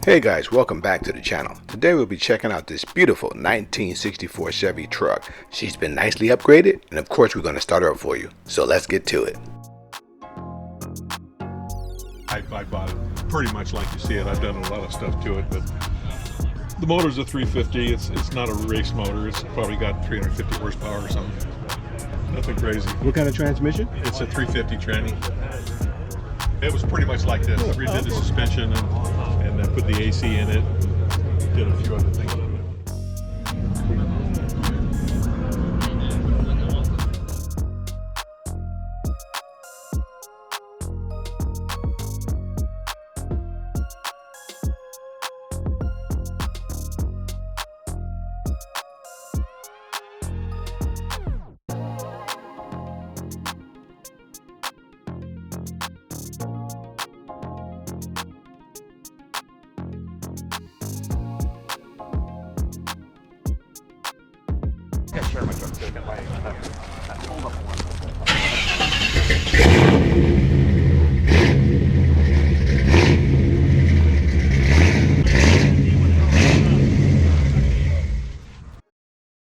Hey guys, welcome back to the channel. Today we'll be checking out this beautiful 1964 Chevy truck. She's been nicely upgraded, and of course we're going to start her up for you. So let's get to it. I bought it pretty much like you see it. I've done a lot of stuff to it, but the motor's a 350. It's not a race motor. It's probably got 350 horsepower or something. Nothing crazy. What kind of transmission? It's a 350 tranny. It was pretty much like this. I redid the suspension and put the AC in it. Did a few other things.